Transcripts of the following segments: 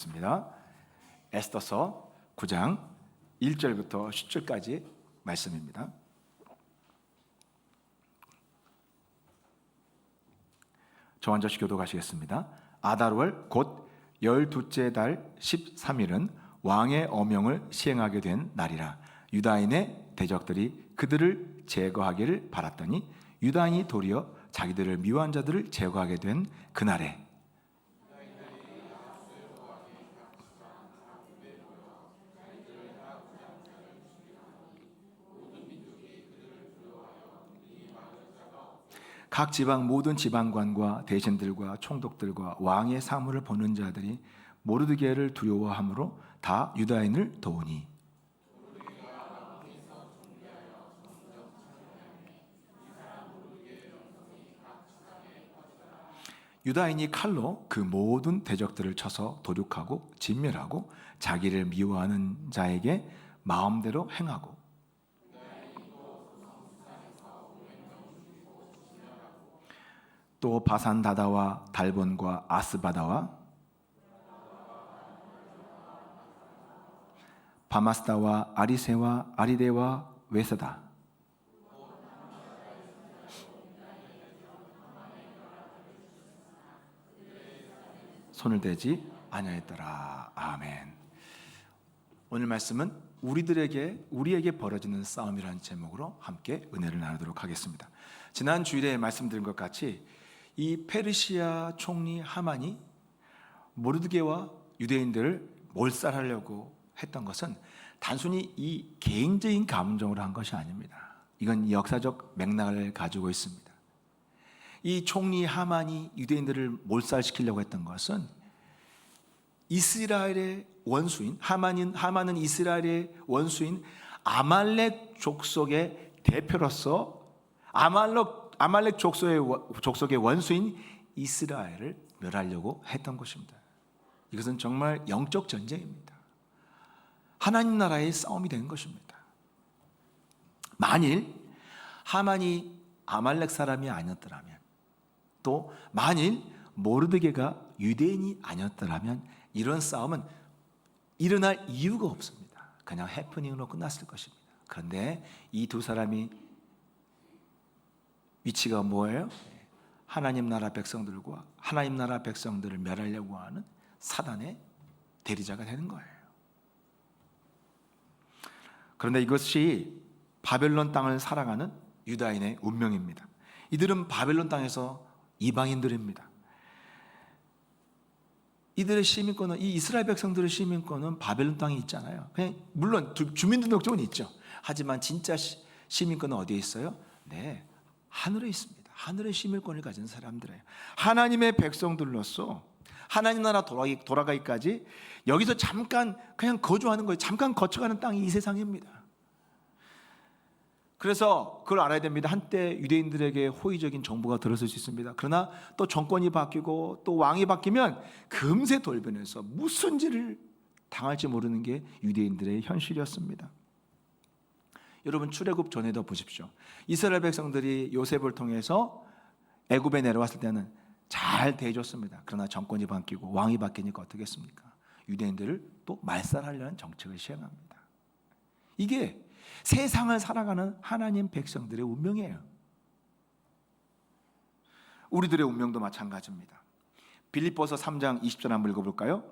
있습니다. 에스더서 9장 1절부터 10절까지 말씀입니다. 저 먼저 교독하시겠습니다. 아달월 곧 12째 달 13일은 왕의 어명을 시행하게 된 날이라. 유다인의 대적들이 그들을 제거하기를 바랐더니 유다인이 도리어 자기들을 미워한 자들을 제거하게 된 그날에 각 지방 모든 지방관과 대신들과 총독들과 왕의 사물을 보는 자들이 모르드게를 두려워함으로 다 유다인을 도우니 유다인이 칼로 그 모든 대적들을 쳐서 도륙하고 진멸하고 자기를 미워하는 자에게 마음대로 행하고 또 바산 다다와 달본과 아스바다와 바마스다와 아리세와 아리데와 웨사다 손을 대지 아니하였더라. 아멘. 오늘 말씀은 우리에게 벌어지는 싸움이라는 제목으로 함께 은혜를 나누도록 하겠습니다. 지난 주일에 말씀드린 것 같이 이 페르시아 총리 하만이 모르드게와 유대인들을 몰살하려고 했던 것은 단순히 이 개인적인 감정으로 한 것이 아닙니다. 이건 역사적 맥락을 가지고 있습니다. 이 총리 하만이 유대인들을 몰살시키려고 했던 것은 이스라엘의 원수인 하만은 이스라엘의 원수인 아말렉 족속의 대표로서 아말렉 족속의 원수인 이스라엘을 멸하려고 했던 것입니다. 이것은 정말 영적 전쟁입니다. 하나님 나라의 싸움이 된 것입니다. 만일 하만이 아말렉 사람이 아니었더라면, 또 만일 모르드게가 유대인이 아니었더라면 이런 싸움은 일어날 이유가 없습니다. 그냥 해프닝으로 끝났을 것입니다. 그런데 이 두 사람이 위치가 뭐예요? 하나님 나라 백성들을 멸하려고 하는 사단의 대리자가 되는 거예요. 그런데 이것이 바벨론 땅을 살아가는 유다인의 운명입니다. 이들은 바벨론 땅에서 이방인들입니다. 이들의 시민권은, 이 이스라엘 백성들의 시민권은 바벨론 땅에 있잖아요. 물론 주민등록증은 있죠. 하지만 진짜 시민권은 어디에 있어요? 네, 하늘에 있습니다. 하늘의 시민권을 가진 사람들이에요. 하나님의 백성들로서 하나님 나라 돌아가기까지 여기서 잠깐 그냥 거주하는 거예요. 잠깐 거쳐가는 땅이 이 세상입니다. 그래서 그걸 알아야 됩니다. 한때 유대인들에게 호의적인 정부가 들어설 수 있습니다. 그러나 또 정권이 바뀌고 또 왕이 바뀌면 금세 돌변해서 무슨 짓을 당할지 모르는 게 유대인들의 현실이었습니다. 여러분, 출애굽 전에도 보십시오. 이스라엘 백성들이 요셉을 통해서 애굽에 내려왔을 때는 잘 대해줬습니다. 그러나 정권이 바뀌고 왕이 바뀌니까 어떻게 했습니까? 유대인들을 또 말살하려는 정책을 시행합니다. 이게 세상을 살아가는 하나님 백성들의 운명이에요. 우리들의 운명도 마찬가지입니다. 빌립보서 3장 20절 한번 읽어볼까요?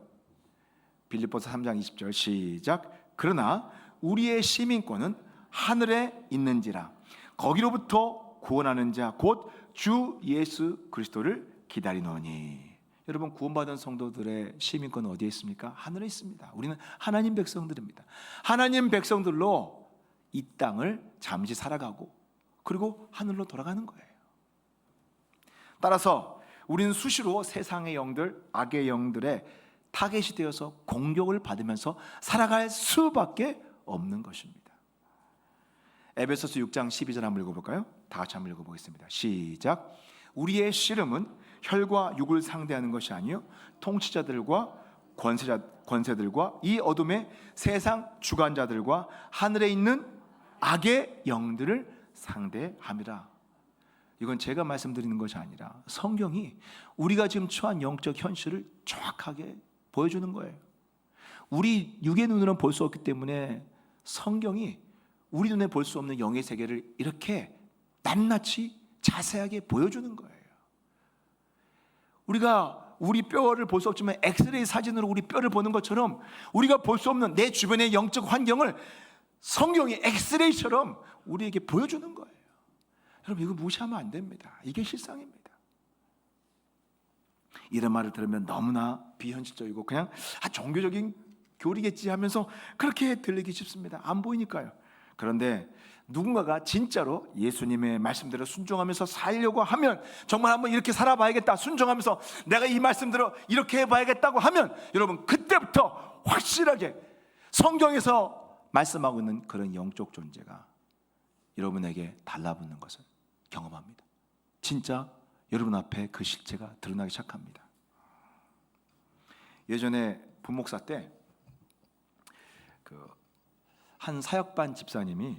빌립보서 3장 20절 시작. 그러나 우리의 시민권은 하늘에 있는지라 거기로부터 구원하는 자 곧 주 예수 그리스도를 기다리노니. 여러분, 구원받은 성도들의 시민권은 어디에 있습니까? 하늘에 있습니다. 우리는 하나님 백성들입니다. 하나님 백성들로 이 땅을 잠시 살아가고 그리고 하늘로 돌아가는 거예요. 따라서 우리는 수시로 세상의 영들, 악의 영들의 타겟이 되어서 공격을 받으면서 살아갈 수밖에 없는 것입니다. 에베소서 6장 12절 한번 읽어볼까요? 다 같이 한번 읽어보겠습니다. 시작. 우리의 씨름은 혈과 육을 상대하는 것이 아니요 통치자들과 권세들과 이 어둠의 세상 주관자들과 하늘에 있는 악의 영들을 상대함이라. 이건 제가 말씀드리는 것이 아니라 성경이 우리가 지금 처한 영적 현실을 정확하게 보여주는 거예요. 우리 육의 눈으로는 볼 수 없기 때문에 성경이 우리 눈에 볼 수 없는 영의 세계를 이렇게 낱낱이 자세하게 보여주는 거예요. 우리가 우리 뼈를 볼 수 없지만 엑스레이 사진으로 우리 뼈를 보는 것처럼 우리가 볼 수 없는 내 주변의 영적 환경을 성경이 엑스레이처럼 우리에게 보여주는 거예요. 여러분, 이거 무시하면 안 됩니다. 이게 실상입니다. 이런 말을 들으면 너무나 비현실적이고 그냥 종교적인 교리겠지 하면서 그렇게 들리기 쉽습니다. 안 보이니까요. 그런데 누군가가 진짜로 예수님의 말씀대로 순종하면서 살려고 하면, 정말 한번 이렇게 살아봐야겠다, 순종하면서 내가 이 말씀대로 이렇게 해봐야겠다고 하면, 여러분 그때부터 확실하게 성경에서 말씀하고 있는 그런 영적 존재가 여러분에게 달라붙는 것을 경험합니다. 진짜 여러분 앞에 그 실체가 드러나기 시작합니다. 예전에 부목사 때 한 사역반 집사님이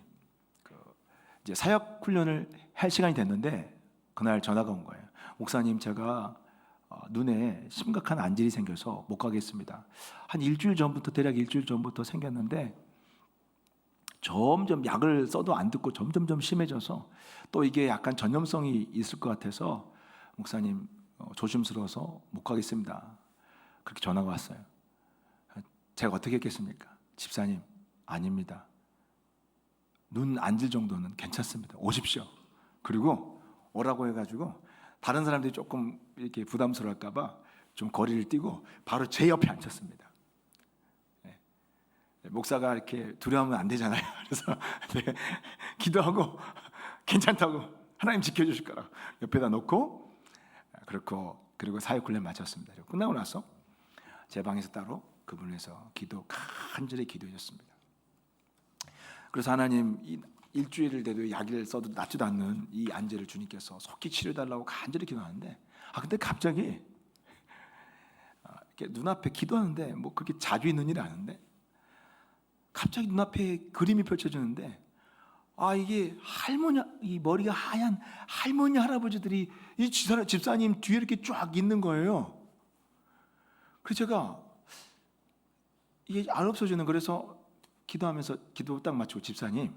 이제 사역 훈련을 할 시간이 됐는데 그날 전화가 온 거예요. 목사님, 제가 눈에 심각한 안질이 생겨서 못 가겠습니다. 한 일주일 전부터, 대략 일주일 전부터 생겼는데 점점 약을 써도 안 듣고 점점 심해져서 또 이게 약간 전염성이 있을 것 같아서 목사님 조심스러워서 못 가겠습니다. 그렇게 전화가 왔어요. 제가 어떻게 했겠습니까? 집사님, 아닙니다. 눈 안질 정도는 괜찮습니다. 오십시오. 그리고 오라고 해가지고 다른 사람들이 조금 이렇게 부담스러울까 봐 좀 거리를 띄고 바로 제 옆에 앉혔습니다. 네. 목사가 이렇게 두려우면 안 되잖아요. 그래서 네, 기도하고 괜찮다고, 하나님 지켜주실 거라고 옆에다 놓고, 그리고 사역훈련 마쳤습니다. 끝나고 나서 제 방에서 따로 그분을 위해서 간절히 기도해 줬습니다. 그래서 하나님, 이 일주일을 돼도 약을 써도 낫지도 않는 이 안제를 주님께서 속히 치료해달라고 간절히 기도하는데, 근데 갑자기 이렇게 눈앞에 기도하는데 뭐 그렇게 자주 있는 일이 아닌데 갑자기 눈앞에 그림이 펼쳐지는데, 이게 할머니, 이 머리가 하얀 할머니 할아버지들이 이 집사님 뒤에 이렇게 쫙 있는 거예요. 그래서 제가 이게 안 없어지는, 그래서 기도하면서 기도 딱 마치고, 집사님,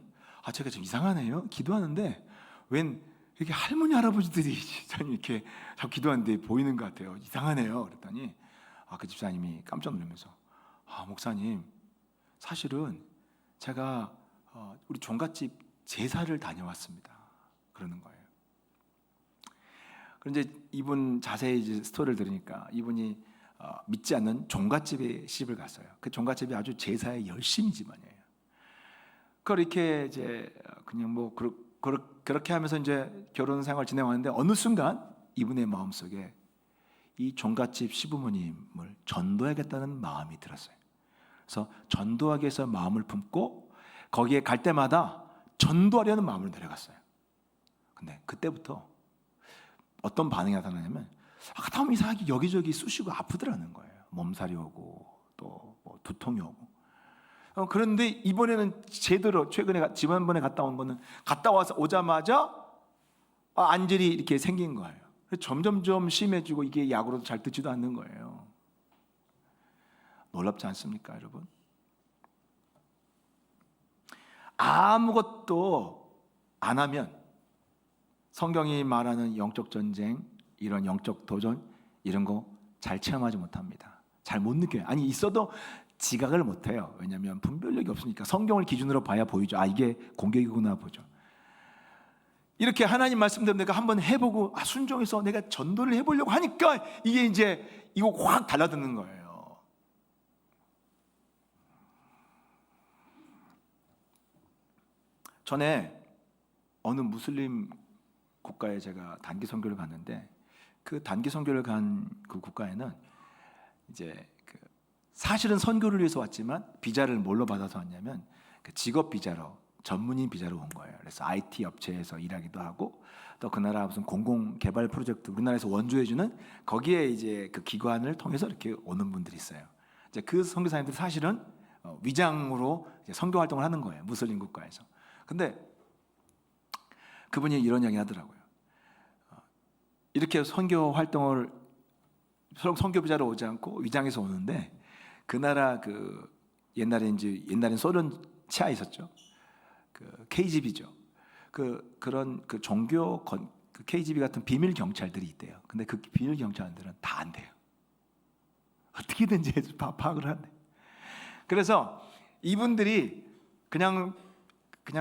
제가 좀 이상하네요. 기도하는데 웬 이렇게 할머니 할아버지들이 집사님 이렇게 자꾸 기도하는데 보이는 것 같아요. 이상하네요. 그랬더니 그 집사님이 깜짝 놀라면서, 목사님, 사실은 제가 우리 종갓집 제사를 다녀왔습니다. 그러는 거예요. 그런데 이분 자세히 이제 스토리를 들으니까 이분이 믿지 않는 종갓집에 시집을 갔어요. 그 종갓집이 아주 제사에 열심히 집안이에요. 그걸 이렇게 이제 그냥 뭐 그렇게 하면서 이제 결혼 생활 진행하는데 어느 순간 이분의 마음속에 이 종갓집 시부모님을 전도하겠다는 마음이 들었어요. 그래서 전도하기 위해서 마음을 품고 거기에 갈 때마다 전도하려는 마음으로 내려갔어요. 근데 그때부터 어떤 반응이 나타나냐면, 다음 이상하게 여기저기 쑤시고 아프더라는 거예요. 몸살이 오고 또 뭐 두통이 오고. 그런데 이번에는 제대로, 지난번에 갔다 온 거는 갔다 와서 오자마자 안질이 이렇게 생긴 거예요. 점점점 심해지고 이게 약으로도 잘 듣지도 않는 거예요. 놀랍지 않습니까, 여러분? 아무것도 안 하면 성경이 말하는 영적 전쟁, 이런 영적 도전, 이런 거 잘 체험하지 못합니다. 잘 못 느껴요. 아니, 있어도 지각을 못 해요. 왜냐하면 분별력이 없으니까. 성경을 기준으로 봐야 보이죠. 이게 공격이구나 보죠. 이렇게 하나님 말씀대로 내가 한번 해보고 순종해서 내가 전도를 해보려고 하니까 이게 이제 이거 확 달라드는 거예요. 전에 어느 무슬림 국가에 제가 단기 선교를 갔는데, 그 단기 선교를 간 그 국가에는 이제 사실은 선교를 위해서 왔지만 비자를 뭘로 받아서 왔냐면 직업 비자로, 전문인 비자로 온 거예요. 그래서 IT 업체에서 일하기도 하고, 또 그 나라 무슨 공공 개발 프로젝트 우리나라에서 원조해주는 거기에 이제 그 기관을 통해서 이렇게 오는 분들이 있어요. 이제 그 선교사님들 사실은 위장으로 이제 선교 활동을 하는 거예요. 무슬림 국가에서. 근데 그분이 이런 이야기 하더라고요. 이렇게 선교 활동을 선교 비자로 오지 않고 위장해서 오는데 그 나라 옛날엔 소련 치하에 있었죠. 그 KGB죠. 그런 종교 그 KGB 같은 비밀 경찰들이 있대요. 근데 그 비밀 경찰들은 다 안 돼요. 어떻게든지 해서 파악을 한대. 그래서 이분들이 그냥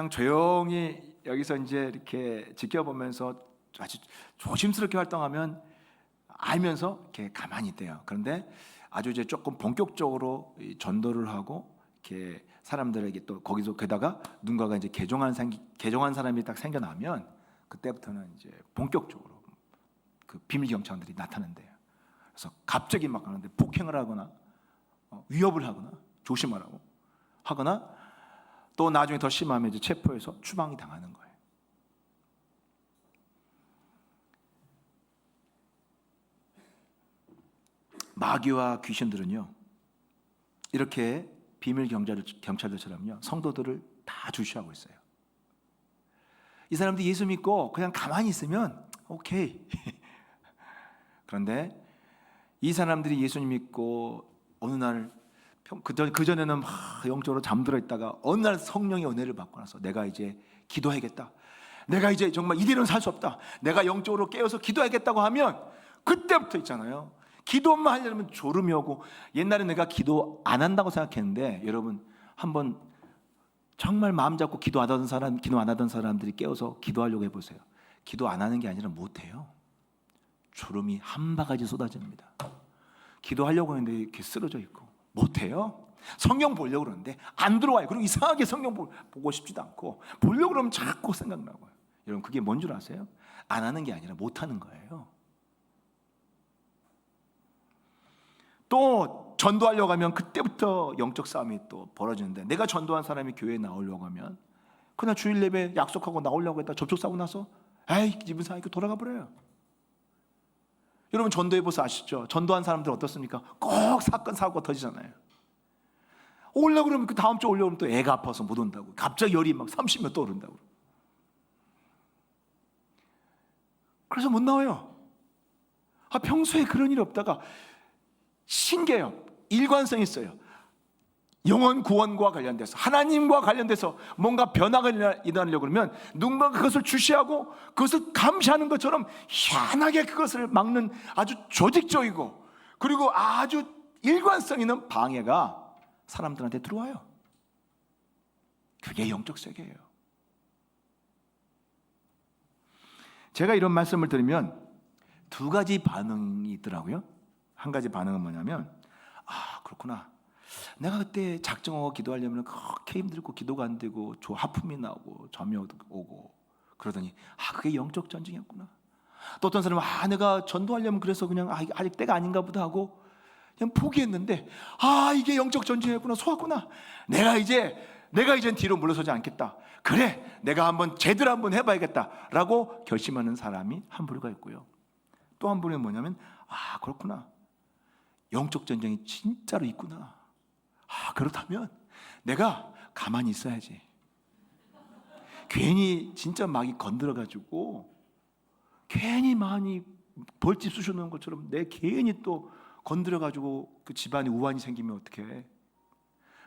조용히 여기서 이제 이렇게 지켜보면서 아주 조심스럽게 활동하면 알면서 이렇게 가만히 있대요. 그런데 아주 이제 조금 본격적으로 전도를 하고 이렇게 사람들에게 또 거기서 게다가 누군가가 이제 개종한 사람이 딱 생겨나면 그때부터는 이제 본격적으로 그 비밀 경찰들이 나타난대요. 그래서 갑자기 막 하는데 폭행을 하거나 위협을 하거나 조심하라고 하거나 또 나중에 더 심하면 이제 체포해서 추방이 당하는 거예요. 마귀와 귀신들은요 이렇게 비밀 경찰들처럼요 성도들을 다 주시하고 있어요. 이 사람들이 예수 믿고 그냥 가만히 있으면 오케이. 그런데 이 사람들이 예수님 믿고 어느 날 그전에는 막 영적으로 잠들어 있다가 어느 날 성령의 은혜를 받고 나서 내가 이제 기도해야겠다, 내가 이제 정말 이대로는 살 수 없다, 내가 영적으로 깨어서 기도하겠다고 하면 그때부터 있잖아요 기도만 하려면 졸음이 오고. 옛날에 내가 기도 안 한다고 생각했는데 여러분 한번 정말 마음 잡고 기도 안 하던 사람들이 깨어서 기도하려고 해보세요. 기도 안 하는 게 아니라 못해요. 졸음이 한 바가지 쏟아집니다. 기도하려고 하는데 이렇게 쓰러져 있고 못해요. 성경 보려고 그러는데 안 들어와요. 그리고 이상하게 성경 보고 싶지도 않고 보려고 그러면 자꾸 생각나고요. 여러분 그게 뭔 줄 아세요? 안 하는 게 아니라 못하는 거예요. 또 전도하려고 하면 그때부터 영적 싸움이 또 벌어지는데, 내가 전도한 사람이 교회에 나오려고 하면 그냥 주일 예배 약속하고 나오려고 했다 접촉사고 나서 에이 기분 상하니까 돌아가 버려요. 여러분 전도해보서 아시죠? 전도한 사람들 어떻습니까? 꼭 사건 사고가 터지잖아요. 오려고 그러면 그 다음 주 오려고 그러면 또 애가 아파서 못 온다고, 갑자기 열이 막 30몇 도 오른다고. 그래서 못 나와요. 평소에 그런 일이 없다가 신기해요. 일관성이 있어요. 영혼 구원과 관련돼서, 하나님과 관련돼서 뭔가 변화가 일어나려고 그러면 누군가 그것을 주시하고 그것을 감시하는 것처럼 희한하게 그것을 막는 아주 조직적이고 그리고 아주 일관성 있는 방해가 사람들한테 들어와요. 그게 영적 세계예요. 제가 이런 말씀을 드리면 두 가지 반응이 있더라고요. 한 가지 반응은 뭐냐면, 그렇구나, 내가 그때 작정하고 기도하려면 그렇게 힘들고 기도가 안 되고 하품이 나오고 잠이 오고 그러더니 그게 영적 전쟁이었구나. 또 어떤 사람은 내가 전도하려면 그래서 그냥 아직 때가 아닌가 보다 하고 그냥 포기했는데 이게 영적 전쟁이었구나, 속았구나. 내가 이제 뒤로 물러서지 않겠다. 그래, 내가 제대로 한번 해봐야겠다라고 결심하는 사람이 한 부류가 있고요. 또 한 부류는 뭐냐면 그렇구나, 영적 전쟁이 진짜로 있구나. 그렇다면 내가 가만히 있어야지. 괜히 진짜 마귀 건드려가지고 괜히 많이 벌집 쑤셔놓은 것처럼 내 괜히 또 건드려가지고 그 집안에 우환이 생기면 어떡해.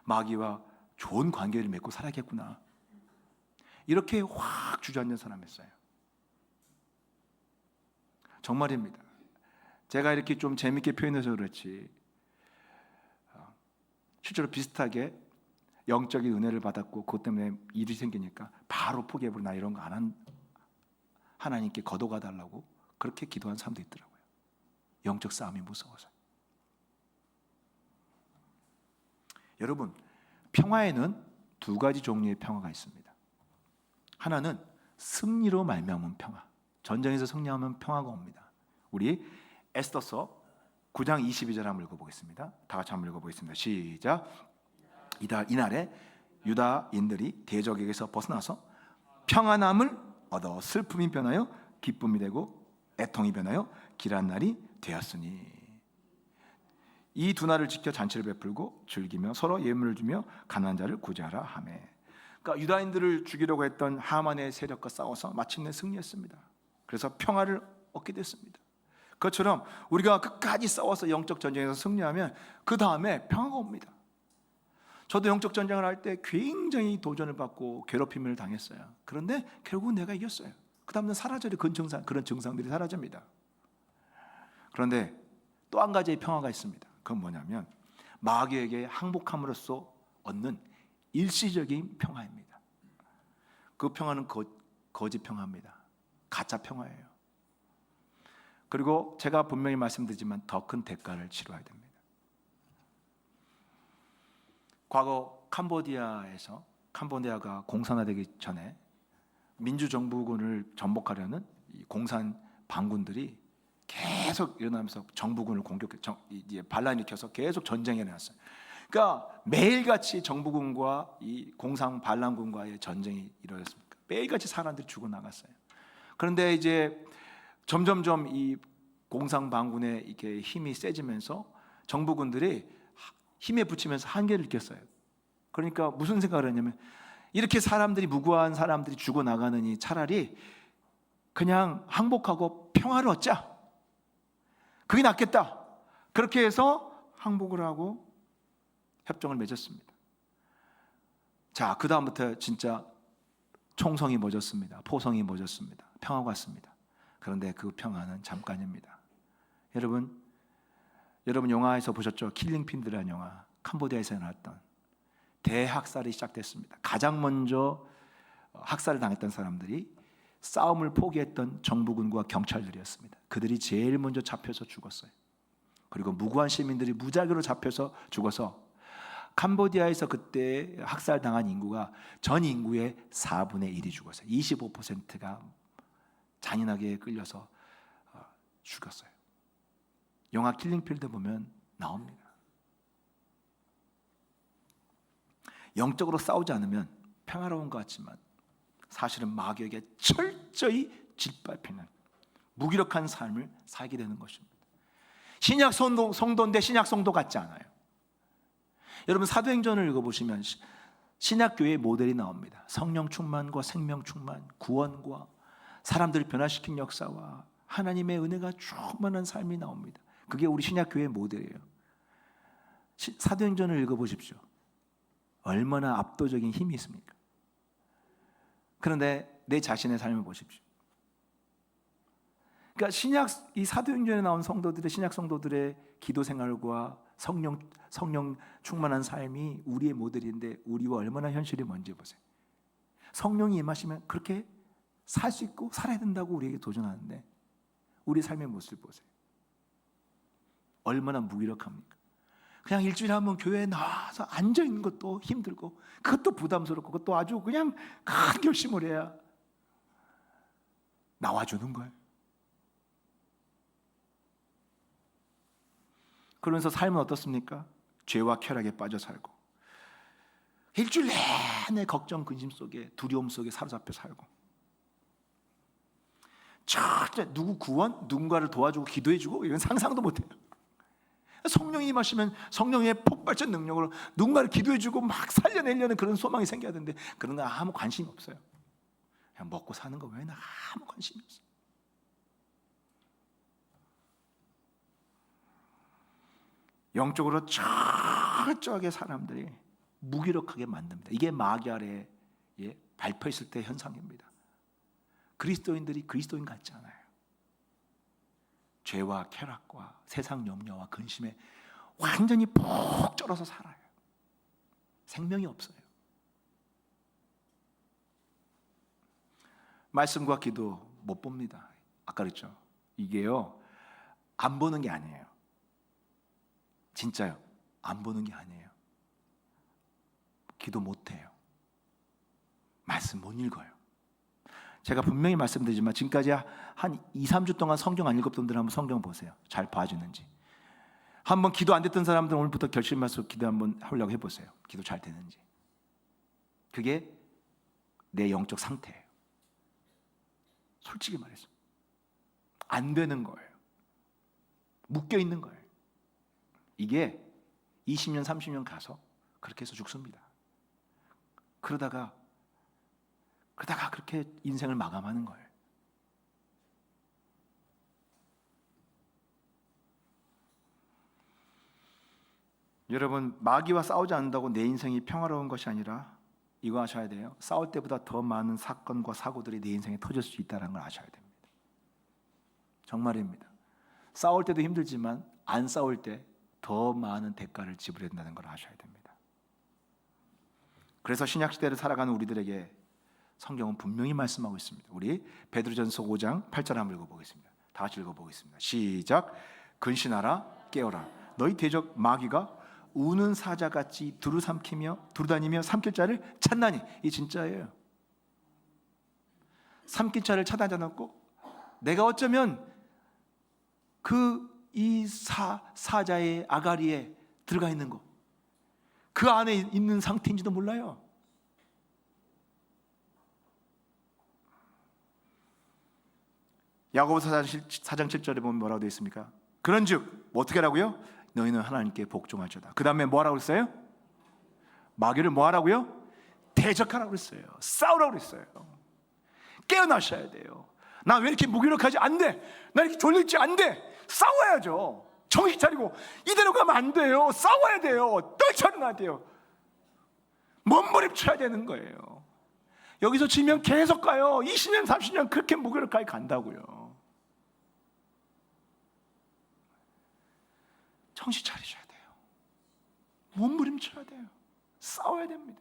마귀와 좋은 관계를 맺고 살아야겠구나. 이렇게 확 주저앉는 사람이 있어요. 정말입니다. 제가 이렇게 좀 재밌게 표현해서 그렇지 실제로 비슷하게 영적인 은혜를 받았고 그것 때문에 일이 생기니까 바로 포기해버리고 나 이런 거 안 한, 하나님께 거둬가 달라고 그렇게 기도한 사람도 있더라고요. 영적 싸움이 무서워서. 여러분, 평화에는 두 가지 종류의 평화가 있습니다. 하나는 승리로 말미암은 평화. 전쟁에서 승리하면 평화가 옵니다. 우리 에스더서 9장 22절 한번 읽어보겠습니다. 다 같이 한번 읽어보겠습니다. 시작. 이날에 유다인들이 대적에게서 벗어나서 평안함을 얻어 슬픔이 변하여 기쁨이 되고 애통이 변하여 길한 날이 되었으니, 이 두 날을 지켜 잔치를 베풀고 즐기며 서로 예물을 주며 가난한 자를 구제하라 하매. 그러니까 유다인들을 죽이려고 했던 하만의 세력과 싸워서 마침내 승리했습니다. 그래서 평화를 얻게 됐습니다. 그것처럼 우리가 끝까지 싸워서 영적 전쟁에서 승리하면 그 다음에 평화가 옵니다. 저도 영적 전쟁을 할 때 굉장히 도전을 받고 괴롭힘을 당했어요. 그런데 결국은 내가 이겼어요. 그 다음은 사라져요. 그런 증상들이 사라집니다. 그런데 또 한 가지의 평화가 있습니다. 그건 뭐냐면 마귀에게 항복함으로써 얻는 일시적인 평화입니다. 그 평화는 거짓 평화입니다. 가짜 평화예요. 그리고 제가 분명히 말씀드리지만 더 큰 대가를 치러야 됩니다. 과거 캄보디아가 공산화되기 전에 민주정부군을 전복하려는 이 공산 반군들이 계속 일어나면서 정부군을 반란 일으켜서 계속 전쟁에 나왔어요. 그러니까 매일같이 정부군과 이 공산 반란군과의 전쟁이 이루어졌습니다. 매일같이 사람들이 죽어나갔어요. 그런데 이제 점점점 이 공산 반군의 이렇게 힘이 세지면서 정부군들이 힘에 부치면서 한계를 느꼈어요. 그러니까 무슨 생각을 했냐면 이렇게 무고한 사람들이 죽어나가느니 차라리 그냥 항복하고 평화를 얻자. 그게 낫겠다. 그렇게 해서 항복을 하고 협정을 맺었습니다. 자, 그 다음부터 진짜 총성이 멎었습니다. 포성이 멎었습니다. 평화가 왔습니다. 그런데 그 평화는 잠깐입니다. 여러분 영화에서 보셨죠? 킬링핀드라는 영화. 캄보디아에서 나왔던 대학살이 시작됐습니다. 가장 먼저 학살을 당했던 사람들이 싸움을 포기했던 정부군과 경찰들이었습니다. 그들이 제일 먼저 잡혀서 죽었어요. 그리고 무고한 시민들이 무작위로 잡혀서 죽어서 캄보디아에서 그때 학살당한 인구가 전 인구의 4분의 1이 죽었어요. 25%가 잔인하게 끌려서 죽었어요. 영화 킬링필드 보면 나옵니다. 영적으로 싸우지 않으면 평화로운 것 같지만 사실은 마귀에게 철저히 짓밟히는 무기력한 삶을 살게 되는 것입니다. 신약 성도인데 신약 성도 같지 않아요. 여러분 사도행전을 읽어보시면 신약 교회의 모델이 나옵니다. 성령 충만과 생명 충만, 구원과 사람들을 변화시킨 역사와 하나님의 은혜가 충만한 삶이 나옵니다. 그게 우리 신약 교회의 모델이에요. 사도행전을 읽어보십시오. 얼마나 압도적인 힘이 있습니까? 그런데 내 자신의 삶을 보십시오. 그러니까 이 사도행전에 나온 신약 성도들의 기도 생활과 성령 충만한 삶이 우리의 모델인데 우리와 얼마나 현실이 먼지 보세요. 성령이 임하시면 그렇게 살 수 있고 살아야 된다고 우리에게 도전하는데 우리 삶의 모습을 보세요. 얼마나 무기력합니까? 그냥 일주일에 한 번 교회에 나와서 앉아있는 것도 힘들고 그것도 부담스럽고 그것도 아주 그냥 큰 결심을 해야 나와주는 거예요. 그러면서 삶은 어떻습니까? 죄와 쾌락에 빠져 살고 일주일 내내 걱정 근심 속에 두려움 속에 사로잡혀 살고 절대 누구 구원? 누군가를 도와주고 기도해주고 이건 상상도 못해요. 성령이 임하시면 성령의 폭발적 능력으로 누군가를 기도해주고 막 살려내려는 그런 소망이 생겨야 되는데 그런 거 아무 관심이 없어요. 그냥 먹고 사는 거 외에는 아무 관심이 없어요. 영적으로 철저하게 사람들이 무기력하게 만듭니다. 이게 마귀 아래에 발표했을 때 현상입니다. 그리스도인들이 그리스도인 같지 않아요. 죄와 쾌락과 세상 염려와 근심에 완전히 푹 쩔어서 살아요. 생명이 없어요. 말씀과 기도 못 봅니다. 아까 그랬죠. 이게요 안 보는 게 아니에요. 진짜요. 안 보는 게 아니에요. 기도 못 해요. 말씀 못 읽어요. 제가 분명히 말씀드리지만 지금까지 한 2, 3주 동안 성경 안 읽었던 분들 한번 성경 보세요. 잘 봐주는지. 한번 기도 안 됐던 사람들 오늘부터 결심해서 기도 한번 하려고 해보세요. 기도 잘 되는지. 그게 내 영적 상태예요. 솔직히 말해서 안 되는 거예요. 묶여 있는 거예요. 이게 20년, 30년 가서 그렇게 해서 죽습니다. 그러다가 그렇게 인생을 마감하는 거예요. 여러분, 마귀와 싸우지 않는다고 내 인생이 평화로운 것이 아니라 이거 아셔야 돼요. 싸울 때보다 더 많은 사건과 사고들이 내 인생에 터질 수 있다는 걸 아셔야 됩니다. 정말입니다. 싸울 때도 힘들지만 안 싸울 때 더 많은 대가를 지불해야 된다는 걸 아셔야 됩니다. 그래서 신약 시대를 살아가는 우리들에게 성경은 분명히 말씀하고 있습니다. 우리 베드로전서 5장 8절 한번 읽어보겠습니다. 다 같이 읽어보겠습니다. 시작. 근신하라, 깨어라. 너희 대적 마귀가 우는 사자같이 두루다니며 삼킬 자를 찾나니. 이 진짜예요. 삼킬 자를 찾아지 않고 내가 어쩌면 이 사자의 아가리에 들어가 있는 거, 그 안에 있는 상태인지도 몰라요. 야고보서 4장 7절에 보면 뭐라고 되어 있습니까? 그런즉 어떻게 하라고요? 너희는 하나님께 복종할지어다. 그 다음에 뭐하라고 했어요? 마귀를 뭐하라고요? 대적하라고 그랬어요. 싸우라고 그랬어요. 깨어나셔야 돼요. 나 왜 이렇게 무기력하지? 안 돼. 나 이렇게 졸릴지? 안 돼. 싸워야죠. 정신 차리고 이대로 가면 안 돼요. 싸워야 돼요. 떨쳐놔야 돼요. 몸부림쳐야 되는 거예요. 여기서 지면 계속 가요. 20년 30년 그렇게 무기력하게 간다고요. 정신 차리셔야 돼요. 몸부림쳐야 돼요. 싸워야 됩니다.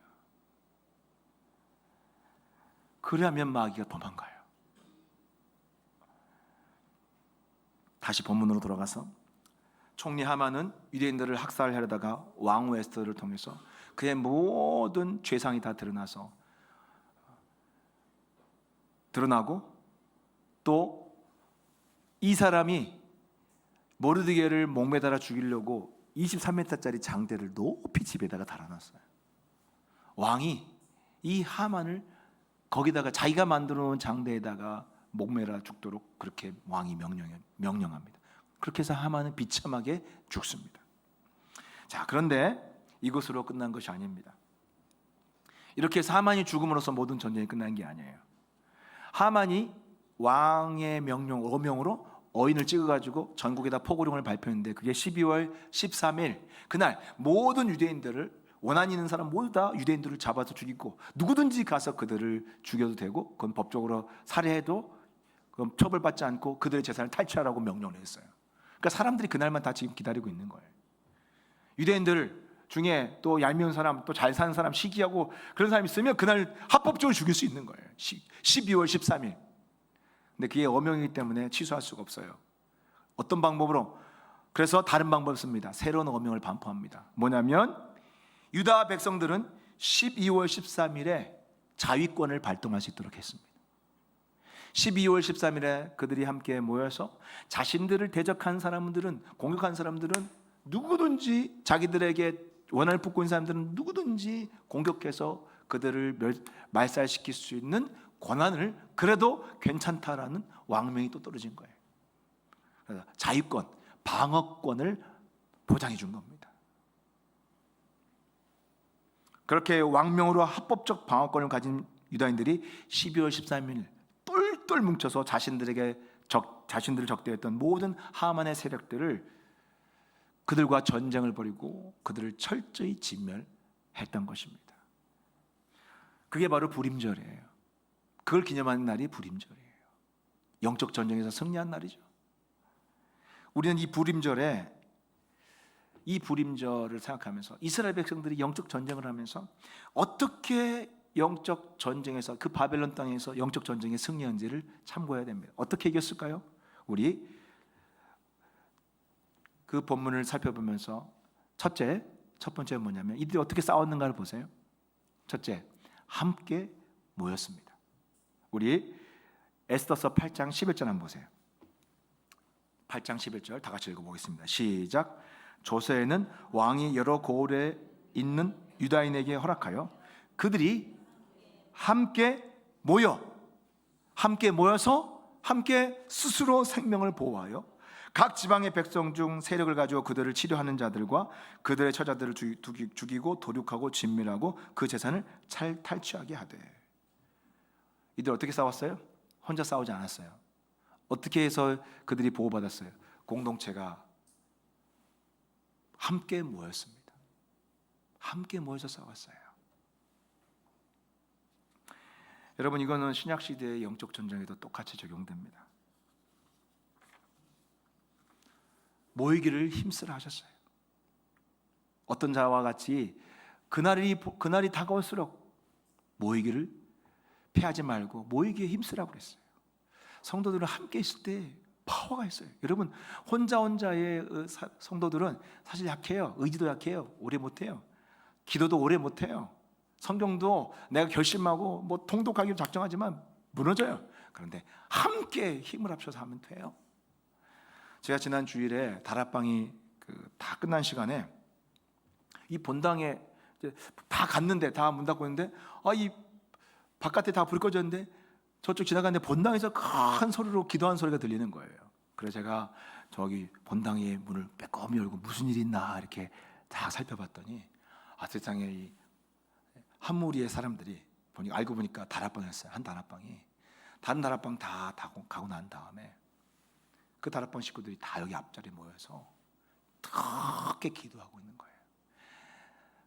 그래야면 마귀가 도망가요. 다시 본문으로 돌아가서 총리 하만은 유대인들을 학살하려다가 왕후 에스더를 통해서 그의 모든 죄상이 다 드러나고 또 이 사람이 모르드게를 목매달아 죽이려고 23m짜리 장대를 높이 집에다가 달아놨어요. 왕이 이 하만을 거기다가 자기가 만들어 놓은 장대에다가 목매라 죽도록 그렇게 왕이 명령합니다. 그렇게 해서 하만은 비참하게 죽습니다. 자, 그런데 이것으로 끝난 것이 아닙니다. 이렇게 해서 하만이 죽음으로써 모든 전쟁이 끝난 게 아니에요. 하만이 왕의 어명으로 어인을 찍어가지고 전국에다 포고령을 발표했는데 그게 12월 13일 그날 모든 유대인들을 원한이 있는 사람 모두 다 유대인들을 잡아서 죽이고 누구든지 가서 그들을 죽여도 되고 그건 법적으로 살해해도 그건 처벌받지 않고 그들의 재산을 탈취하라고 명령을 했어요. 그러니까 사람들이 그날만 다 지금 기다리고 있는 거예요. 유대인들 중에 또 얄미운 사람, 또 잘 사는 사람, 시기하고 그런 사람이 있으면 그날 합법적으로 죽일 수 있는 거예요. 12월 13일. 근데 그게 어명이기 때문에 취소할 수가 없어요. 어떤 방법으로? 그래서 다른 방법을 씁니다. 새로운 어명을 반포합니다. 뭐냐면 유다 백성들은 12월 13일에 자위권을 발동할 수 있도록 했습니다. 12월 13일에 그들이 함께 모여서 자신들을 대적한 사람들은, 공격한 사람들은 누구든지 자기들에게 원한을 품고 있는 사람들은 누구든지 공격해서 그들을 말살시킬 수 있는 권한을 그래도 괜찮다라는 왕명이 또 떨어진 거예요. 그래서 자유권, 방어권을 보장해 준 겁니다. 그렇게 왕명으로 합법적 방어권을 가진 유다인들이 12월 13일 똘똘 뭉쳐서 자신들을 적대했던 모든 하만의 세력들을 그들과 전쟁을 벌이고 그들을 철저히 진멸했던 것입니다. 그게 바로 불임절이에요. 그걸 기념하는 날이 불임절이에요. 영적 전쟁에서 승리한 날이죠. 우리는 이 불임절을 생각하면서 이스라엘 백성들이 영적 전쟁을 하면서 어떻게 영적 전쟁에서 그 바벨론 땅에서 영적 전쟁에 승리한지를 참고해야 됩니다. 어떻게 이겼을까요? 우리 그 본문을 살펴보면서 첫 번째 뭐냐면 이들이 어떻게 싸웠는가를 보세요. 첫째, 함께 모였습니다. 우리 에스더서 8장 11절 한번 보세요. 8장 11절 다 같이 읽어보겠습니다. 시작. 조세에는 왕이 여러 고을에 있는 유다인에게 허락하여 그들이 함께 모여서 함께 스스로 생명을 보호하여 각 지방의 백성 중 세력을 가지고 그들을 치료하는 자들과 그들의 처자들을 죽이고 도륙하고 진멸하고 그 재산을 탈취하게 하되. 이들 어떻게 싸웠어요? 혼자 싸우지 않았어요. 어떻게 해서 그들이 보호받았어요? 공동체가 함께 모였습니다. 함께 모여서 싸웠어요. 여러분, 이거는 신약 시대의 영적 전쟁에도 똑같이 적용됩니다. 모이기를 힘쓰라 하셨어요. 어떤 자와 같이 그날이 다가올수록 모이기를 피하지 말고 모이기에 힘쓰라고 그랬어요. 성도들은 함께 있을 때 파워가 있어요. 여러분, 혼자의 성도들은 사실 약해요. 의지도 약해요. 오래 못해요. 기도도 오래 못해요. 성경도 내가 결심하고 뭐 통독하기로 작정하지만 무너져요. 그런데 함께 힘을 합쳐서 하면 돼요. 제가 지난 주일에 다락방이 다 끝난 시간에 이 본당에 이제 다 갔는데, 다 문 닫고 있는데, 이 바깥에 다 불이 꺼졌는데 저쪽 지나가는데 본당에서 큰 소리로 기도하는 소리가 들리는 거예요. 그래서 제가 저기 본당의 문을 빼꼼히 열고 무슨 일이 있나 이렇게 다 살펴봤더니 세상에 이 한 무리의 사람들이 알고 보니까 다락방이었어요. 한 다락방이 다른 다락방 다 가고 난 다음에 그 다락방 식구들이 다 여기 앞자리에 모여서 크게 기도하고 있는 거예요.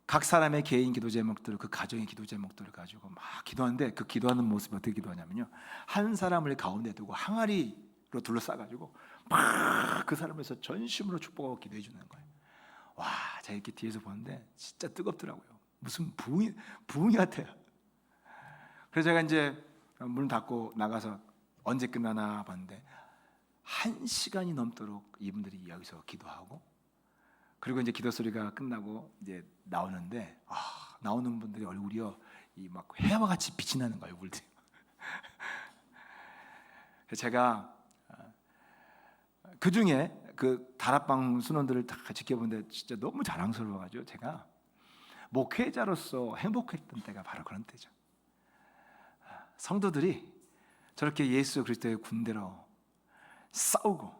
각 사람의 개인 기도 제목들, 그 가정의 기도 제목들을 가지고 막 기도하는데, 그 기도하는 모습이 어떻게 기도하냐면요, 한 사람을 가운데 두고 항아리로 둘러싸가지고 막 그 사람에서 전심으로 축복하고 기도해 주는 거예요. 와, 제가 이렇게 뒤에서 보는데 진짜 뜨겁더라고요. 무슨 부흥이 같아요. 그래서 제가 이제 문 닫고 나가서 언제 끝나나 봤는데 1시간이 넘도록 이분들이 여기서 기도하고, 그리고 이제 기도 소리가 끝나고 이제 나오는데 나오는 분들의 얼굴이요, 이 막 해와 같이 빛이 나는 거예요, 얼굴들이. 제가 그 중에 그 다락방 순원들을 다 지켜보는데 진짜 너무 자랑스러워가지고 제가 목회자로서 행복했던 때가 바로 그런 때죠. 성도들이 저렇게 예수 그리스도의 군대로 싸우고,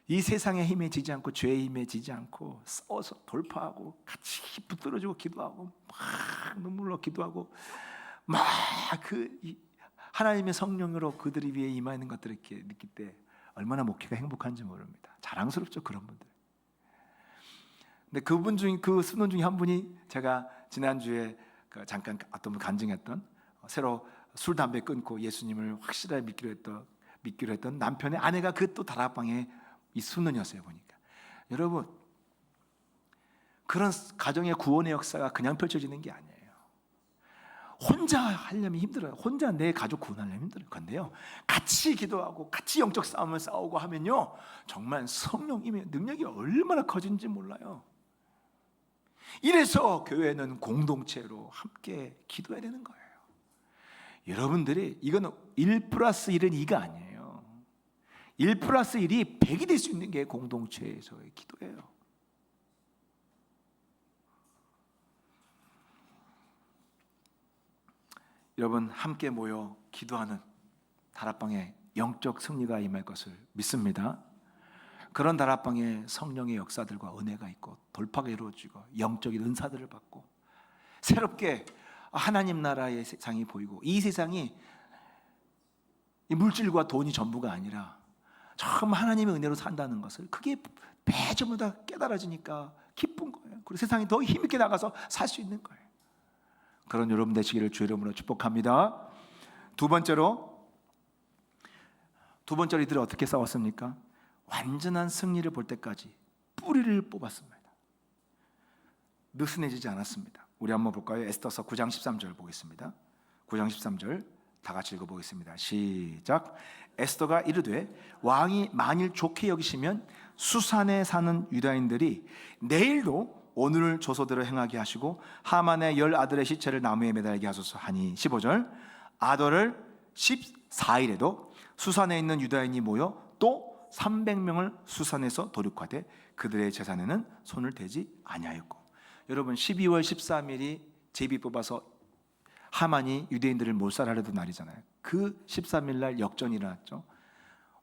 이 세상의 힘에 지지 않고 죄의 힘에 지지 않고 싸워서 돌파하고 같이 붙들어주고 기도하고 막 눈물로 기도하고 막 하나님의 성령으로 그들이 위해 임하는 것들을 이렇게 느낄 때 얼마나 목회가 행복한지 모릅니다. 자랑스럽죠, 그런 분들. 근데 그 순원 중에 한 분이 제가 지난주에 잠깐 어떤 분 간증했던, 새로 술 담배 끊고 예수님을 확실하게 믿기로 했던 남편의 아내가 그 또 다락방에 이 순원이었어요. 보니까 여러분, 그런 가정의 구원의 역사가 그냥 펼쳐지는 게 아니에요. 혼자 하려면 힘들어요. 혼자 내 가족 구원하려면 힘들어요. 그런데요, 같이 기도하고 같이 영적 싸움을 싸우고 하면요, 정말 성령님의 능력이 얼마나 커진지 몰라요. 이래서 교회는 공동체로 함께 기도해야 되는 거예요. 여러분들이, 이거는 1+1은 2가 아니에요. 1+1이 100이 될 수 있는 게 공동체에서의 기도예요. 여러분, 함께 모여 기도하는 다락방에 영적 승리가 임할 것을 믿습니다. 그런 다락방에 성령의 역사들과 은혜가 있고 돌파가 이루어지고 영적인 은사들을 받고 새롭게 하나님 나라의 세상이 보이고, 이 세상이 이 물질과 돈이 전부가 아니라 정말 하나님의 은혜로 산다는 것을 그게 배 전부 다 깨달아지니까 기쁜 거예요. 그리고 세상이 더 힘있게 나가서 살 수 있는 거예요. 그런 여러분 되시기를 주의 이름으로 축복합니다. 두 번째로 이들은 어떻게 싸웠습니까? 완전한 승리를 볼 때까지 뿌리를 뽑았습니다. 느슨해지지 않았습니다. 우리 한번 볼까요? 에스더서 9장 13절 보겠습니다. 9장 13절 다 같이 읽어보겠습니다. 시작. 에스더가 이르되 왕이 만일 좋게 여기시면 수산에 사는 유다인들이 내일도 오늘 조소대로 행하게 하시고 하만의 10 아들의 시체를 나무에 매달게 하소서 하니, 15절. 아더를 14일에도 수산에 있는 유다인이 모여 또 300명을 수산에서 도륙하되 그들의 재산에는 손을 대지 아니하였고. 여러분, 12월 13일이 제비 뽑아서 하만이 유대인들을 몰살하려던 날이잖아요. 그 13일 날 역전이 일어났죠.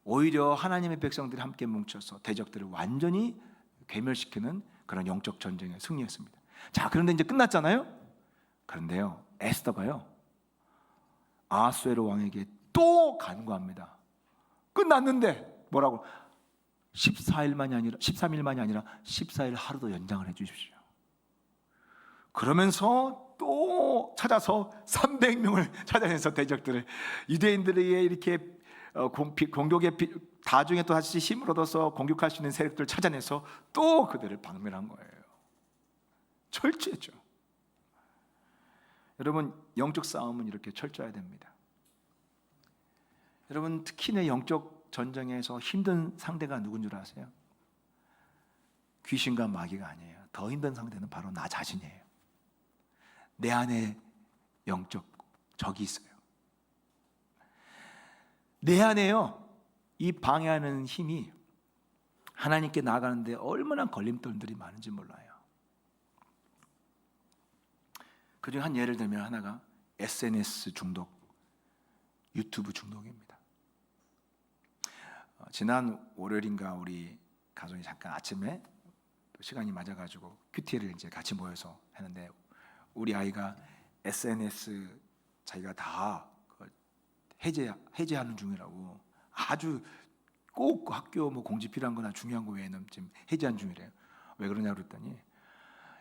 오히려 하나님의 백성들이 함께 뭉쳐서 대적들을 완전히 괴멸시키는 그런 영적 전쟁에 승리했습니다. 자, 그런데 이제 끝났잖아요. 그런데요, 에스더가요, 아하수에로 왕에게 또 간구합니다. 끝났는데 뭐라고? 13일만이 아니라 14일 하루도 연장을 해 주십시오. 그러면서 또 찾아서 300명을 찾아내서 대적들을 유대인들에게 이렇게 공격의 다중에 또 다시 힘을 얻어서 공격할 수 있는 세력들을 찾아내서 또 그들을 박멸한 거예요. 철저했죠. 여러분, 영적 싸움은 이렇게 철저해야 됩니다. 여러분, 특히 내 영적 전쟁에서 힘든 상대가 누군 줄 아세요? 귀신과 마귀가 아니에요. 더 힘든 상대는 바로 나 자신이에요. 내 안에 영적 적이 있어요. 내 안에요, 이 방해하는 힘이 하나님께 나아가는데 얼마나 걸림돌들이 많은지 몰라요. 그중 한 예를 들면 하나가 SNS 중독, 유튜브 중독입니다. 지난 월요일인가 우리 가족이 잠깐 아침에 시간이 맞아가지고 큐티를 이제 같이 모여서 했는데, 우리 아이가 SNS 자기가 다 해제하는 중이라고, 아주 꼭 학교 뭐 공지 필요한 거나 중요한 거 외에는 지금 해제한 중이래요. 왜 그러냐 그랬더니,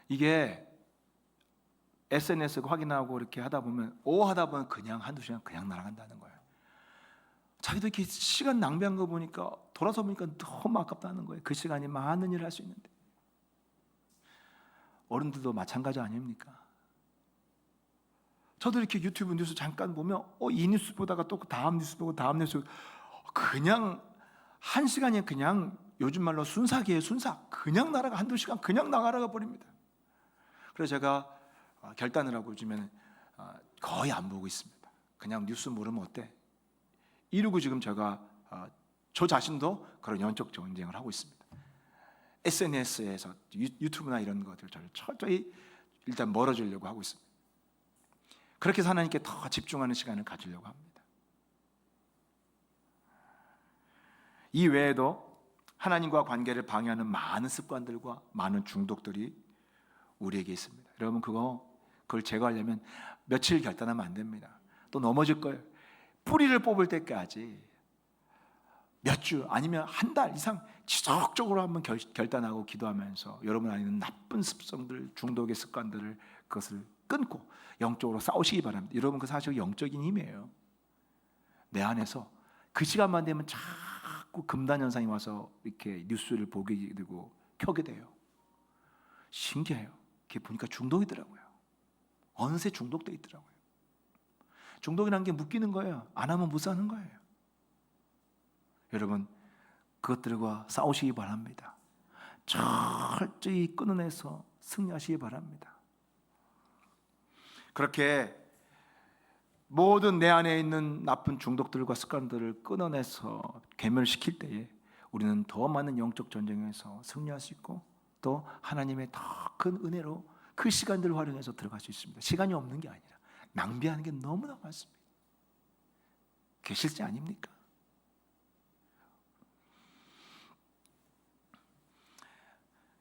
이게 SNS 확인하고 이렇게 하다 보면 그냥 한두 시간 그냥 날아간다는 거예요. 자기도 이렇게 시간 낭비한 거 보니까 돌아서 보니까 너무 아깝다는 거예요. 그 시간이 많은 일을 할 수 있는데. 어른들도 마찬가지 아닙니까? 저도 이렇게 유튜브 뉴스 잠깐 보면 이 뉴스 보다가 또 다음 뉴스 보고 다음 뉴스, 그냥 한 시간이 그냥 요즘 말로 순삭이에요. 순삭. 그냥 날아가, 한두 시간 그냥 나가라가 버립니다. 그래서 제가 결단을 하고 요즘에는 거의 안 보고 있습니다. 그냥 뉴스 모르면 어때? 이러고 지금 제가 저 자신도 그런 영적 전쟁을 하고 있습니다. SNS에서 유튜브나 이런 것들 저를 철저히 일단 멀어지려고 하고 있습니다. 그렇게 해서 하나님께 더 집중하는 시간을 가지려고 합니다. 이 외에도 하나님과 관계를 방해하는 많은 습관들과 많은 중독들이 우리에게 있습니다. 여러분, 그걸 제거하려면 며칠 결단하면 안 됩니다. 또 넘어질 거예요. 뿌리를 뽑을 때까지 몇 주 아니면 한 달 이상 지속적으로 한번 결단하고 기도하면서 여러분 안에 있는 나쁜 습성들, 중독의 습관들을, 그것을 끊고 영적으로 싸우시기 바랍니다. 여러분, 그 사실 영적인 힘이에요. 내 안에서 그 시간만 되면 자꾸 금단 현상이 와서 이렇게 뉴스를 보게 되고 켜게 돼요. 신기해요. 그게 보니까 중독이더라고요. 어느새 중독돼 있더라고요. 중독이라는 게 묶이는 거예요. 안 하면 못 사는 거예요. 여러분, 그것들과 싸우시기 바랍니다. 철저히 끊어내서 승리하시기 바랍니다. 그렇게 모든 내 안에 있는 나쁜 중독들과 습관들을 끊어내서 괴멸시킬 때에 우리는 더 많은 영적 전쟁에서 승리할 수 있고, 또 하나님의 더 큰 은혜로 그 시간들을 활용해서 들어갈 수 있습니다. 시간이 없는 게 아니라 낭비하는 게 너무나 많습니다. 그게 실제 아닙니까?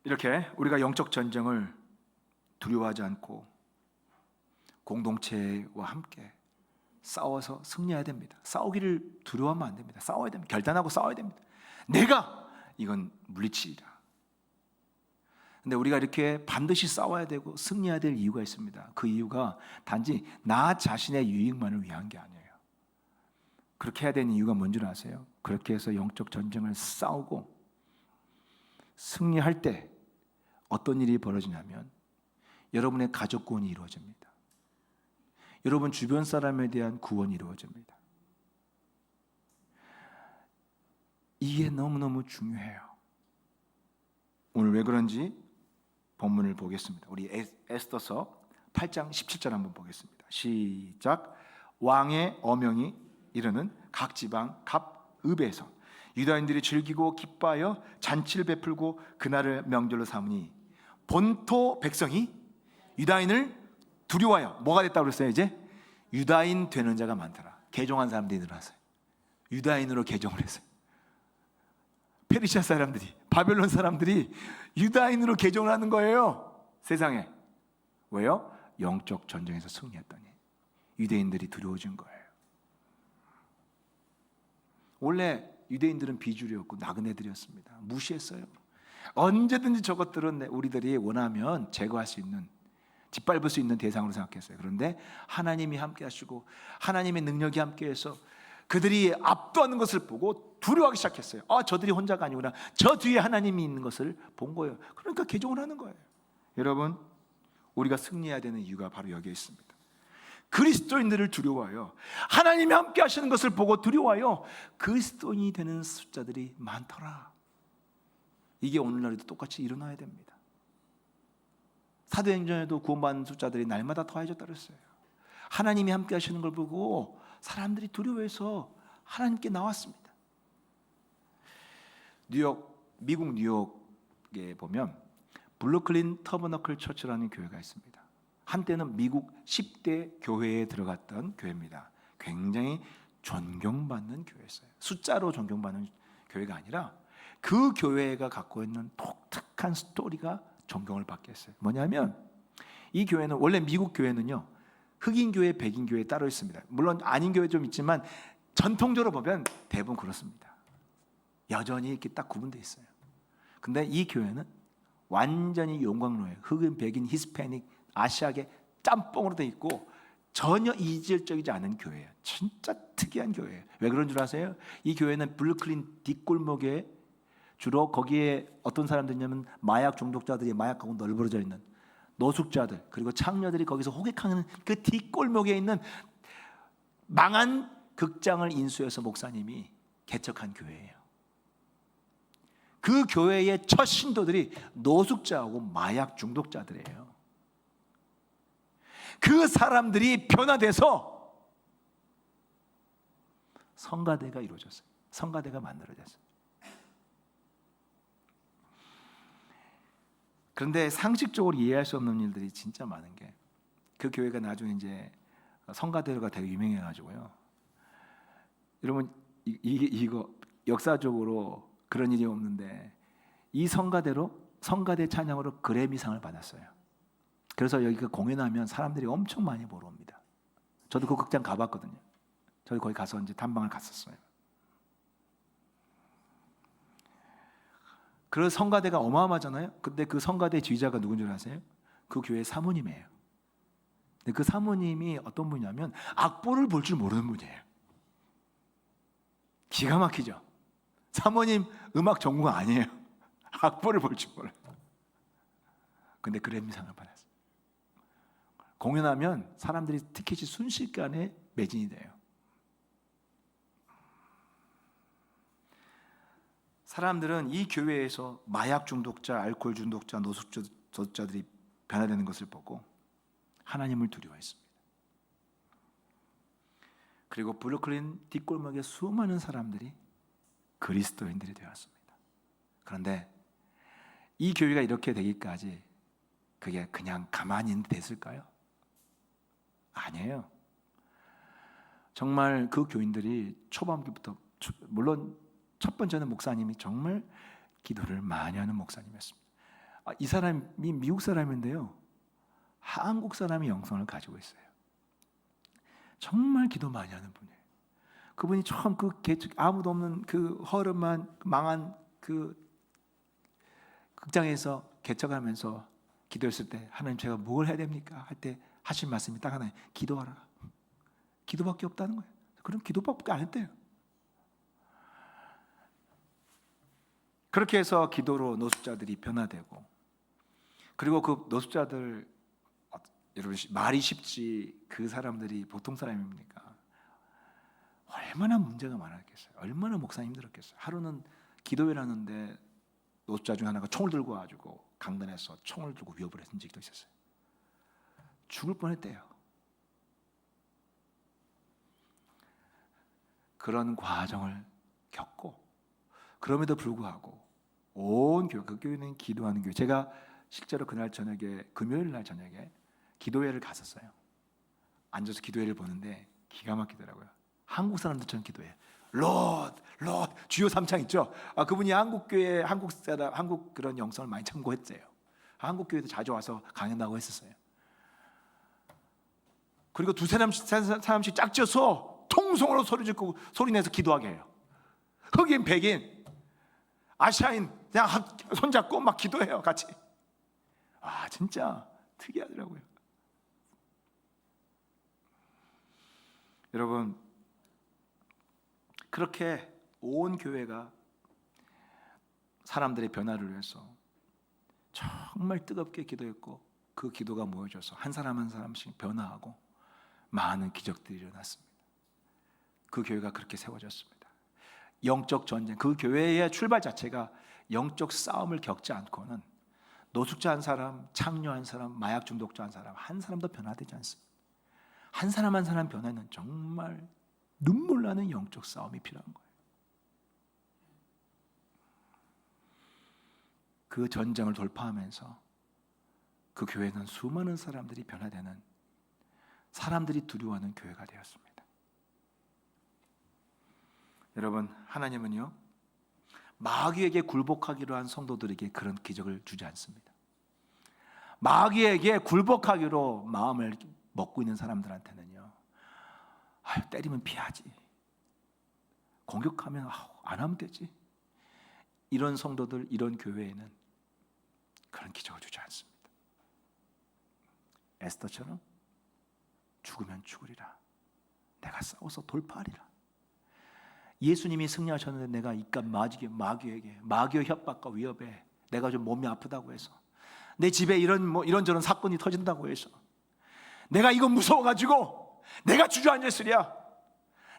이렇게 우리가 영적 전쟁을 두려워하지 않고 공동체와 함께 싸워서 승리해야 됩니다. 싸우기를 두려워하면 안 됩니다. 싸워야 됩니다. 결단하고 싸워야 됩니다. 이건 물리치리라. 근데 우리가 이렇게 반드시 싸워야 되고 승리해야 될 이유가 있습니다. 그 이유가 단지 나 자신의 유익만을 위한 게 아니에요. 그렇게 해야 되는 이유가 뭔지 아세요? 그렇게 해서 영적 전쟁을 싸우고 승리할 때 어떤 일이 벌어지냐면 여러분의 가족 구원이 이루어집니다. 여러분 주변 사람에 대한 구원이 이루어집니다. 이게 너무너무 중요해요. 오늘 왜 그런지 본문을 보겠습니다. 우리 에스더서 8장 17절 한번 보겠습니다. 시작. 왕의 어명이 이르는 각 지방 각 읍에서 유다인들이 즐기고 기뻐하여 잔치를 베풀고 그날을 명절로 삼으니 본토 백성이 유다인을 두려워하여 뭐가 됐다고 그랬어요? 이제 유다인 되는 자가 많더라. 개종한 사람들이 늘어났어요. 유다인으로 개종을 했어요. 페르시아 사람들이, 바벨론 사람들이 유다인으로 개종을 하는 거예요. 세상에. 왜요? 영적 전쟁에서 승리했더니 유대인들이 두려워진 거예요. 원래 유대인들은 비주류였고 나그네들이었습니다. 무시했어요. 언제든지 저것들은 우리들이 원하면 제거할 수 있는 짓밟을 수 있는 대상으로 생각했어요. 그런데 하나님이 함께 하시고 하나님의 능력이 함께해서 그들이 압도하는 것을 보고 두려워하기 시작했어요. 저들이 혼자가 아니구나. 저 뒤에 하나님이 있는 것을 본 거예요. 그러니까 개종을 하는 거예요. 여러분, 우리가 승리해야 되는 이유가 바로 여기에 있습니다. 그리스도인들을 두려워하여 하나님이 함께 하시는 것을 보고 두려워하여 그리스도인이 되는 숫자들이 많더라. 이게 오늘날에도 똑같이 일어나야 됩니다. 사도행전에도 구원받는 숫자들이 날마다 더해졌다 그랬어요. 하나님이 함께 하시는 걸 보고 사람들이 두려워해서 하나님께 나왔습니다. 미국 뉴욕에 보면 블루클린 터버너클 처치라는 교회가 있습니다. 한때는 미국 10대 교회에 들어갔던 교회입니다. 굉장히 존경받는 교회였어요. 숫자로 존경받는 교회가 아니라 그 교회가 갖고 있는 독특한 스토리가 존경을 받게 했어요. 뭐냐면 이 교회는 원래 미국 교회는요, 흑인 교회, 백인 교회 따로 있습니다. 물론 아닌 교회 좀 있지만 전통적으로 보면 대부분 그렇습니다. 여전히 이렇게 딱 구분되어 있어요. 근데 이 교회는 완전히 용광로예요. 흑인, 백인, 히스패닉, 아시아계 짬뽕으로 돼 있고 전혀 이질적이지 않은 교회예요. 진짜 특이한 교회예요. 왜 그런 줄 아세요? 이 교회는 블루클린 뒷골목에 주로 거기에 어떤 사람들이냐면 마약 중독자들이 마약하고 널브러져 있는 노숙자들, 그리고 창녀들이 거기서 호객하는 그 뒷골목에 있는 망한 극장을 인수해서 목사님이 개척한 교회예요. 그 교회의 첫 신도들이 노숙자하고 마약 중독자들이에요. 그 사람들이 변화돼서 성가대가 이루어졌어요. 성가대가 만들어졌어요. 그런데 상식적으로 이해할 수 없는 일들이 진짜 많은 게, 그 교회가 나중에 이제 성가대가 되게 유명해가지고요. 여러분 이거 역사적으로 그런 일이 없는데 이 성가대 찬양으로 그래미상을 받았어요. 그래서 여기가 공연하면 사람들이 엄청 많이 보러 옵니다. 저도 그 극장 가봤거든요. 저도 거기 가서 이제 탐방을 갔었어요. 그 성가대가 어마어마하잖아요. 근데 그 성가대 지휘자가 누군 줄 아세요? 그 교회 사모님이에요. 근데 그 사모님이 어떤 분이냐면 악보를 볼 줄 모르는 분이에요. 기가 막히죠. 사모님 음악 전공 아니에요. 악보를 볼 줄 몰라요. 근데 그래미상을 받았어요. 공연하면 사람들이 티켓이 순식간에 매진이 돼요. 사람들은 이 교회에서 마약 중독자, 알코올 중독자, 노숙자들이 변화되는 것을 보고 하나님을 두려워했습니다. 그리고 브루클린 뒷골목의 수많은 사람들이 그리스도인들이 되었습니다. 그런데 이 교회가 이렇게 되기까지 그게 그냥 가만히 됐을까요? 아니에요. 정말 그 교인들이 초반부터, 물론 첫 번째는 목사님이 정말 기도를 많이 하는 목사님이었습니다. 이 사람이 미국 사람인데요, 한국 사람이 영성을 가지고 있어요. 정말 기도 많이 하는 분이에요. 그분이 처음 아무도 없는 그 허름한 망한 그 극장에서 개척하면서 기도했을 때, 하나님 제가 뭘 해야 됩니까? 할 때 하신 말씀이 딱 하나예요. 기도하라. 기도밖에 없다는 거예요. 그럼 기도밖에 안 했대요. 그렇게 해서 기도로 노숙자들이 변화되고, 그리고 그 노숙자들, 여러분 말이 쉽지 그 사람들이 보통 사람입니까? 얼마나 문제가 많았겠어요. 얼마나 목사님 힘들었겠어요. 하루는 기도회를 하는데 노숙자 중 하나가 총을 들고 와가지고 강단에서 총을 들고 위협을 했던 적도 있었어요. 죽을 뻔했대요. 그런 과정을 겪고, 그럼에도 불구하고 온 교회, 그 교회는 기도하는 교회. 제가 실제로 그날 저녁에, 금요일 날 저녁에 기도회를 갔었어요. 앉아서 기도회를 보는데 기가 막히더라고요. 한국 사람들처럼 기도해요. 롯 주요 3창 있죠. 그분이 한국 교회, 한국 그런 영성을 많이 참고했대요. 한국 교회도 자주 와서 강연하고 했었어요. 그리고 두세 사람씩 짝지어서 통성으로 소리 내서 기도하게 해요. 흑인, 백인, 아시아인 그냥 손잡고 막 기도해요, 같이. 진짜 특이하더라고요. 여러분, 그렇게 온 교회가 사람들의 변화를 위해서 정말 뜨겁게 기도했고, 그 기도가 모여져서 한 사람 한 사람씩 변화하고 많은 기적들이 일어났습니다. 그 교회가 그렇게 세워졌습니다. 영적 전쟁, 그 교회의 출발 자체가 영적 싸움을 겪지 않고는 노숙자 한 사람, 창녀 한 사람, 마약 중독자 한 사람, 한 사람도 변화되지 않습니다. 한 사람 한 사람 변화는 정말 눈물 나는 영적 싸움이 필요한 거예요. 그 전쟁을 돌파하면서 그 교회는 수많은 사람들이 변화되는, 사람들이 두려워하는 교회가 되었습니다. 여러분, 하나님은요, 마귀에게 굴복하기로 한 성도들에게 그런 기적을 주지 않습니다. 마귀에게 굴복하기로 마음을 먹고 있는 사람들한테는요, 때리면 피하지, 공격하면 안 하면 되지, 이런 성도들, 이런 교회에는 그런 기적을 주지 않습니다. 에스더처럼 죽으면 죽으리라, 내가 싸워서 돌파하리라. 예수님이 승리하셨는데 내가 이깟 마귀에게, 마귀의 협박과 위협에 내가 좀 몸이 아프다고 해서, 내 집에 이런저런 사건이 터진다고 해서 내가 이거 무서워가지고 내가 주저앉아 있으랴,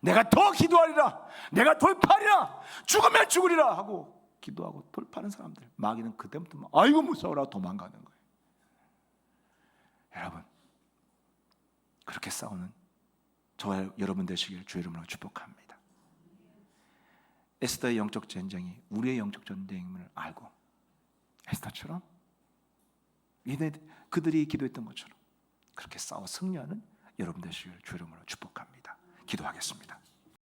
내가 더 기도하리라, 내가 돌파하리라, 죽으면 죽으리라 하고 기도하고 돌파하는 사람들, 마귀는 그때부터 아이고 무서워라 도망가는 거예요. 여러분, 그렇게 싸우는 저와 여러분 되시길 주의 이름으로 축복합니다. 에스더의 영적 전쟁이 우리의 영적 전쟁임을 알고 에스더처럼 그들이 기도했던 것처럼 그렇게 싸워 승리하는 여러분 되시길 주의 이름으로 축복합니다. 기도하겠습니다.